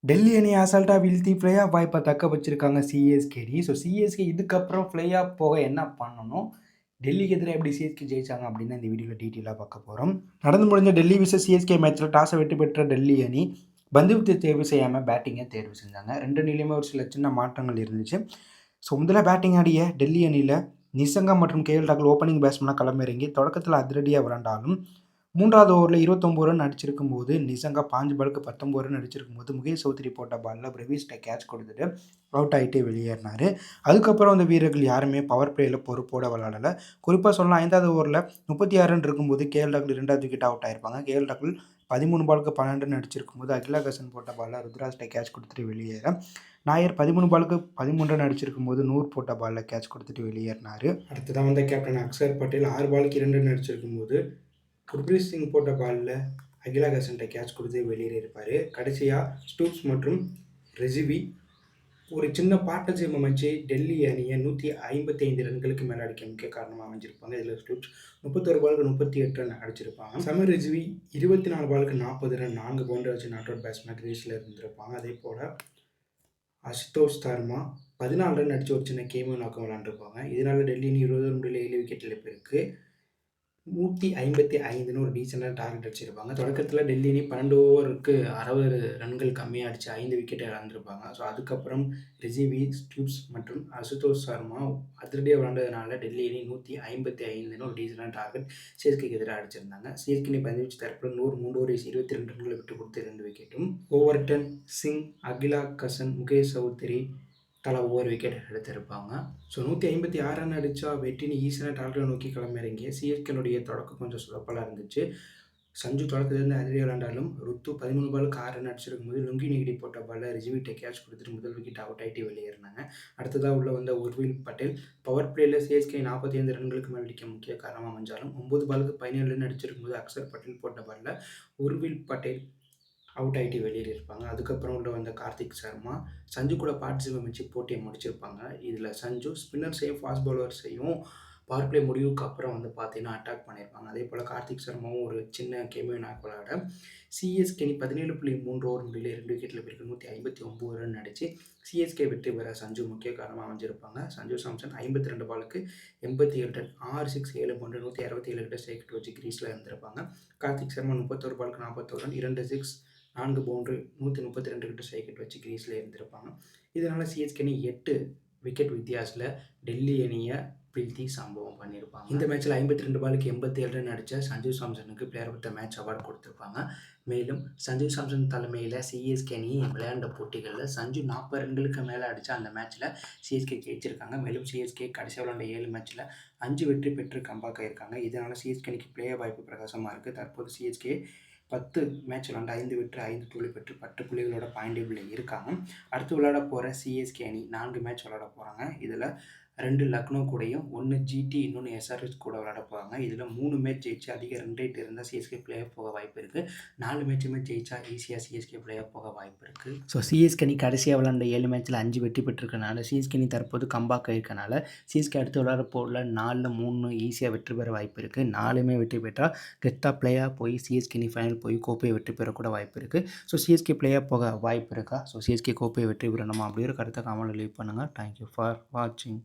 டெல்லி அணியை அசால்ட்டாக வீழ்த்தி ப்ளே ஆஃப் வாய்ப்பை தக்க வச்சிருக்காங்க சிஎஸ்கேடி. ஸோ சிஎஸ்கே இதுக்கப்புறம் ப்ளே ஆஃப் போக என்ன பண்ணணும், டெல்லிக்கு எதிராக எப்படி சிஎஸ்கே ஜெயிச்சாங்க அப்படின்னு இந்த வீடியோவில் டீட்டெயிலாக பார்க்க போகிறோம். நடந்து முடிஞ்ச டெல்லி விசஸ் சிஎஸ்கே மேட்ச்சில் டாஸை வெற்றி பெற்ற டெல்லி அணி பந்துவீச்சை தேர்வு செய்யாமல் பேட்டிங்கை தேர்வு செஞ்சாங்க. ரெண்டு அணிலையுமே ஒரு சில சின்ன மாற்றங்கள் இருந்துச்சு. ஸோ முதல்ல பேட்டிங் ஆடிய டெல்லி அணியில் நிசங்கா மற்றும் கேஎல் ராகுல் ஓப்பனிங் பேட்ஸ்மேனாக களமிறங்கி தொடக்கத்தில் அதிரடியாக விளையாண்டாலும் மூன்றாவது ஓவரில் 29 ரன் அடிச்சிருக்கும் போது நிசங்கா 5 பாலுக்கு 19 ரன் அடிச்சிருக்கும் போது முகேஷ் சௌத்ரி போட்ட பாலில் பிரவீஸ்ட்டை கேட்ச் கொடுத்துட்டு அவுட் ஆகிட்டே வெளியேறினார். அதுக்கப்புறம் அந்த வீரர்கள் யாருமே பவர் பிளேயில் பொறுப்போட விளையாடலை. குறிப்பாக சொல்லலாம், 5வது ஓவரில் 36 ரன் இருக்கும்போது கேஎல் ராகுல் 2வது விக்கெட் அவுட் ஆயிருப்பாங்க. கேஎல் ராகுல் 13 பாலுக்கு 12 ரன் அடிச்சிருக்கும் போது அகிலாகசன் போட்ட பாலில் ருத்ராஜ்ட்டை கேட்ச் கொடுத்துட்டு வெளியேற நாயர் 13 பாலுக்கு 13 ரன் அடிச்சிருக்கும் போது நூறு போட்ட பாலில் கேட்ச் கொடுத்துட்டு வெளியேறினார். அடுத்ததான் வந்த கேப்டன் அக்சர் பட்டேல் 6 பாலுக்கு 2 ரன் அடிச்சிருக்கும் போது குர்ப்ரீத் சிங் போட்ட பாலில் அகிலாகசன்ட்டை கேட்ச் கொடுத்து வெளியேறியிருப்பார். கடைசியாக ஸ்டூப்ஸ் மற்றும் ரெசிவி ஒரு சின்ன பார்ட்னர்ஷிப் அமைச்சு டெல்லி அணியை 155 ரன்களுக்கு மேலே அடிக்க முக்கிய காரணமாக அமைஞ்சிருப்பாங்க. இதில் ஸ்டூப்ஸ் 31 பாலுக்கு 38 ரன் அடிச்சிருப்பாங்க. சமீர் ரெசிவி 24 பாலுக்கு 40 ரன் 4 பவுண்டரி வச்சு நாட் அவுட் பேட்ஸ்மேன் கிரீஸில் இருந்திருப்பாங்க. அதே போல் அசுதோஷ் சர்மா 14 ரன் அடித்து ஒரு சின்ன கேமியோ நாக்கம் விளாண்டுருப்பாங்க. இதனால் டெல்லி அணி 20 ரன்களில் 7 விக்கெட் இழப்பு இருக்குது. 155ன்னு ஒரு டீசெண்டான டார்கெட் அடிச்சிருப்பாங்க. தொடக்கத்தில் டெல்லி அணி 12 ஓவருக்கு 60 ரன்கள் கம்மியாக அடித்து 5 விக்கெட்டை இழந்திருப்பாங்க. ஸோ அதுக்கப்புறம் ரிசிவி, ஸ்டூப்ஸ் மற்றும் அசுதோஷ் சர்மா அதிரடியாக விளாண்டதுனால டெல்லி அணி 155ன்னு ஒரு டீசெண்டான டார்கெட் சிஎஸ்கேக்கு எதிராக அடிச்சிருந்தாங்க. சிஎஸ்கே அணி பந்துவீச்சு தரப்பில் 3 ஓவர்ஸ் 22 ரன்களை விட்டு கொடுத்து 2 விக்கெட்டும், ஓவர்டன், சிங், அகிலாகசன், முகேஷ் சௌத்ரி தலா ஒவ்வொரு விக்கெட் எடுத்திருப்பாங்க. ஸோ 156 ரன் அடித்தா வெற்றின்னு ஈஸியான டார்கெட்டை நோக்கி களமிறங்கிய சிஎஸ்கேனுடைய தொடக்கம் கொஞ்சம் சுலப்பலாக இருந்துச்சு. சஞ்சு தொடக்கத்திலேருந்து அதிரடி விளையாண்டாலும் ருத்து 13 பாலுக்கு 6 ரன் அடிச்சிருக்கும் போது லுங்கி நெகிடி போட்ட பாலில் ரிஜிவிட்டை கேட்ச் கொடுத்துட்டு முதல் விக்கெட் அவுட் ஆகிட்டு வெளியேறினாங்க. அடுத்ததாக உள்ள வந்த உர்வில் பட்டேல் பவர் பிளேயில் சிஎஸ்கே 45 ரன்களுக்கு மேல் அடிக்க முக்கிய காரணமாக அமைஞ்சாலும் 9 பாலுக்கு 17 ரன் அடிச்சிருக்கும் போது அக்சர் பட்டேல் போட்ட பாலில் உர்வில் பட்டேல் அவுட் ஆகிட்டு வெளியேறியிருப்பாங்க. அதுக்கப்புறம் உள்ள வந்த கார்த்திக் சர்மா சஞ்சு கூட பார்ட்டிசிபேட் அமைச்சு போட்டியை முடிச்சிருப்பாங்க. இதில் சஞ்சு ஸ்பின்னர்ஸையும் ஃபாஸ்ட் பவுலர்ஸையும் பவர் பிளே முடிவுக்கு அப்புறம் பார்த்தீங்கன்னா அட்டாக் பண்ணியிருப்பாங்க. அதே போல் கார்த்திக் சர்மாவும் ஒரு சின்ன கேமியோ நாக் விளையாட சிஎஸ்கே அணி 17.3 ஓவர் முடியல 2 விக்கெட்டில் பிறகு 159 ரன் அடித்து சிஎஸ்கே வெற்றி பெற சஞ்சு முக்கிய காரணமாக அமைஞ்சிருப்பாங்க. சஞ்சு சாம்சன் 52 பாலுக்கு 87 ரன் 6 6 7 போன்று 167 கிட்ட ஸ்ட்ரைக் வச்சு கிரீஸில் இருந்திருப்பாங்க. கார்த்திக் சர்மா 31 பாலுக்கு 41 ரன் 2 6 4 பவுண்டரி 132 கிட்ட ஸ்ட்ரைக் வச்சு கிரீஸில் இருந்திருப்பாங்க. இதனால் சிஎஸ்கே அணி 8 விக்கெட் வித்தியாசத்தில் டெல்லி அணியை வீழ்த்தி சம்பவம் பண்ணியிருப்பாங்க. இந்த மேட்ச்சில் 52 பாலுக்கு 87 ரன் அடித்த சஞ்சு சாம்சனுக்கு player of the match award கொடுத்துருப்பாங்க. மேலும் சஞ்சு சாம்சன் தலைமையில் சிஎஸ்கே அணி விளையாண்ட போட்டிகளில் சஞ்சு 40 ரன்களுக்கு மேலே அடித்த அந்த மேட்ச்சில் சிஎஸ்கே ஜெயிச்சிருக்காங்க. மேலும் சிஎஸ்கே கடைசியாக விளையாண்ட 7 மேட்ச்சில் 5 வெற்றி பெற்று கம்பேக் ஆகியிருக்காங்க. இதனால் சிஎஸ்கே அணிக்கு பிளேயர் வாய்ப்பு பிரகாசமாக இருக்குது. தற்போது சிஎஸ்கே 10 மேட்ச் விளாண்டு 5 வெற்றி 5 தோல்வி பெற்று 10 புள்ளிகளோட பாயிண்ட் டேபிளில் இருக்காங்க. அடுத்து விளையாட போகிற சிஎஸ்கே அணி 4 மேட்ச் விளையாட போகிறாங்க. இதில் 2 லக்னோ கூடயும் 1 ஜிடி இன்னொன்று எஸ்ஆர்எஸ் கூட விளையாட போகிறாங்க. இதில் 3 மேட்ச் ஜெயிச்சு அதிக ரன் ரேட் இருந்தால் சிஎஸ்கே பிளே ஆஃப் போக வாய்ப்பு இருக்குது. 4 மேட்சுமே ஜெயிச்சா ஈஸியாக சிஎஸ்கே பிளே ஆஃப் போக வாய்ப்பு இருக்குது. ஸோ சிஎஸ்கே அணி கடைசியாக விளையாண்ட 7 மேட்ச்சில் 5 வெற்றி பெற்றிருக்கனால சிஎஸ்கே அணி தற்போது கம்பேக் ஆகிருக்கனால சிஎஸ்கே அடுத்து விளையாட போல 4ல் 3 ஈஸியாக வெற்றி பெற வாய்ப்பு இருக்குது. 4மே வெற்றி பெற்றால் கெத்தாக பிளே ஆஃப் போய் சிஎஸ்கே அணி ஃபைனல் போய் கோப்பையை வெற்றி பெறக்கூட வாய்ப்பு இருக்குது. ஸோ சிஎஸ்கே பிளே ஆஃப் போக வாய்ப்பு இருக்கா? ஸோ சிஎஸ்கே கோப்பையை வெற்றி பெறணுமா அப்படி ஒரு கருத்தை கமெண்ட்டில் லீவ் பண்ணுங்கள். தேங்க்யூ ஃபார் வாட்சிங்.